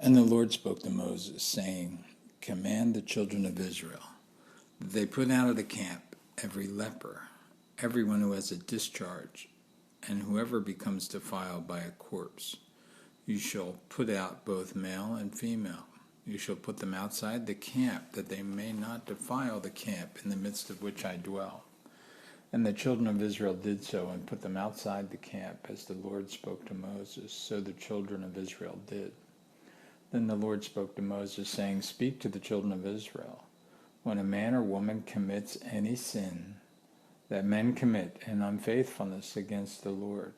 And the Lord spoke to Moses, saying, Command the children of Israel that they put out of the camp every leper, everyone who has a discharge, and whoever becomes defiled by a corpse. You shall put out both male and female. You shall put them outside the camp, that they may not defile the camp in the midst of which I dwell. And the children of Israel did so, and put them outside the camp, as the Lord spoke to Moses. So the children of Israel did. Then the Lord spoke to Moses, saying, Speak to the children of Israel. When a man or woman commits any sin that men commit in unfaithfulness against the Lord,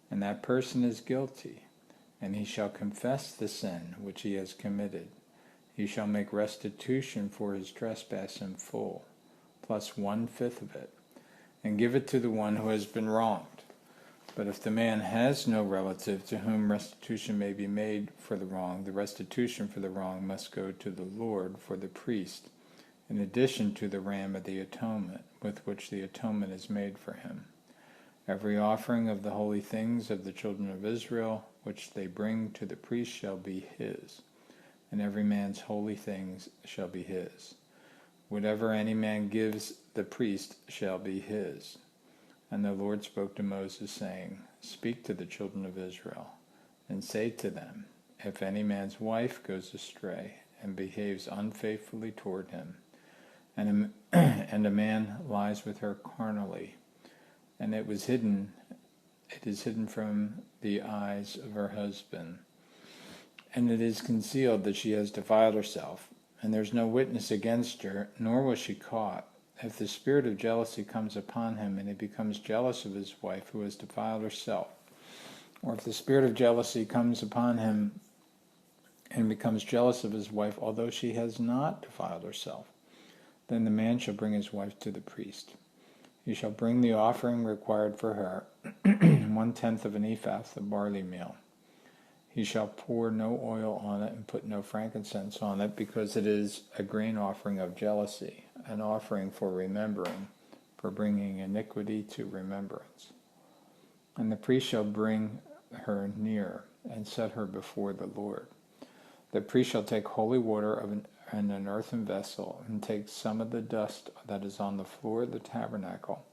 and that person is guilty, and he shall confess the sin which he has committed, he shall make restitution for his trespass in full, plus 1/5 of it, and give it to the one who has been wronged. But if the man has no relative to whom restitution may be made for the wrong, the restitution for the wrong must go to the Lord for the priest, in addition to the ram of the atonement, with which the atonement is made for him. Every offering of the holy things of the children of Israel, which they bring to the priest, shall be his, and every man's holy things shall be his. Whatever any man gives the priest shall be his. And the Lord spoke to Moses, saying, Speak to the children of Israel, and say to them, If any man's wife goes astray, and behaves unfaithfully toward him, and a man lies with her carnally, and it is hidden from the eyes of her husband, and it is concealed that she has defiled herself, and there is no witness against her, nor was she caught. If the spirit of jealousy comes upon him, and he becomes jealous of his wife who has defiled herself, or if the spirit of jealousy comes upon him and becomes jealous of his wife, although she has not defiled herself, then the man shall bring his wife to the priest. He shall bring the offering required for her, 1/10 of an ephah of barley meal. He shall pour no oil on it and put no frankincense on it, because it is a grain offering of jealousy, an offering for remembering, for bringing iniquity to remembrance. And the priest shall bring her near and set her before the Lord. The priest shall take holy water in an earthen vessel, and take some of the dust that is on the floor of the tabernacle,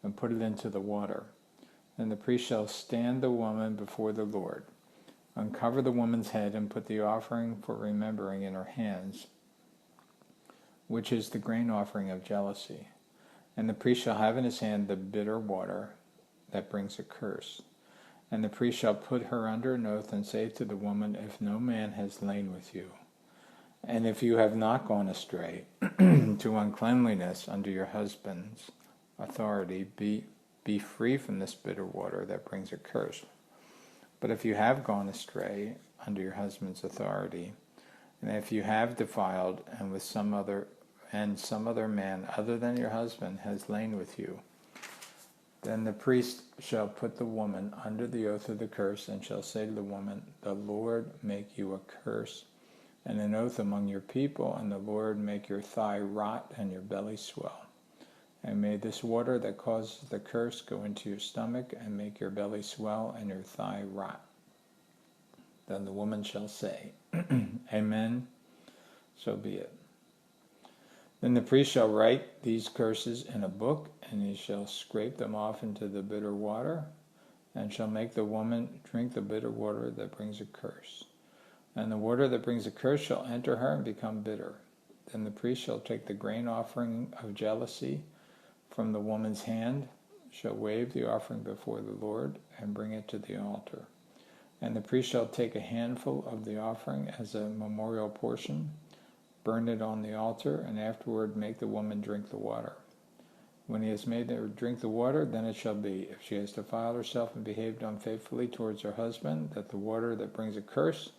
and put it into the water. And the priest shall stand the woman before the Lord, uncover the woman's head, and put the offering for remembering in her hands, which is the grain offering of jealousy. And the priest shall have in his hand the bitter water that brings a curse. And the priest shall put her under an oath, and say to the woman, If no man has lain with you, and if you have not gone astray to uncleanliness under your husband's authority, be free from this bitter water that brings a curse. But if you have gone astray under your husband's authority, and if you have defiled, and some other man other than your husband has lain with you, then the priest shall put the woman under the oath of the curse, and shall say to the woman, The Lord make you a curse and an oath among your people, and the Lord make your thigh rot and your belly swell. And may this water that causes the curse go into your stomach, and make your belly swell and your thigh rot. Then the woman shall say, Amen, so be it. Then the priest shall write these curses in a book, and he shall scrape them off into the bitter water, and shall make the woman drink the bitter water that brings a curse. And the water that brings a curse shall enter her and become bitter. Then the priest shall take the grain offering of jealousy from the woman's hand, shall wave the offering before the Lord, and bring it to the altar. And the priest shall take a handful of the offering as a memorial portion, burn it on the altar, and afterward make the woman drink the water. When he has made her drink the water, then it shall be, if she has defiled herself and behaved unfaithfully towards her husband, that the water that brings a curse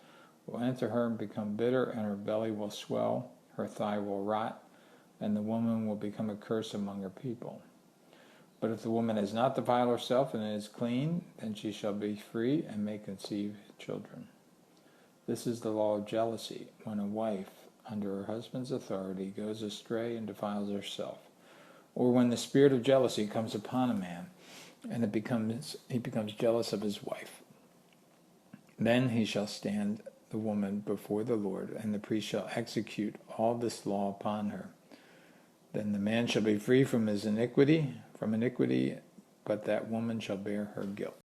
will enter her and become bitter, and her belly will swell, her thigh will rot, and the woman will become a curse among her people. But if the woman has not defiled herself and is clean, then she shall be free and may conceive children. This is the law of jealousy, when a wife, under her husband's authority, goes astray and defiles herself, or when the spirit of jealousy comes upon a man, and he becomes jealous of his wife. Then he shall stand the woman before the Lord, and the priest shall execute all this law upon her. Then the man shall be free from his iniquity, but that woman shall bear her guilt.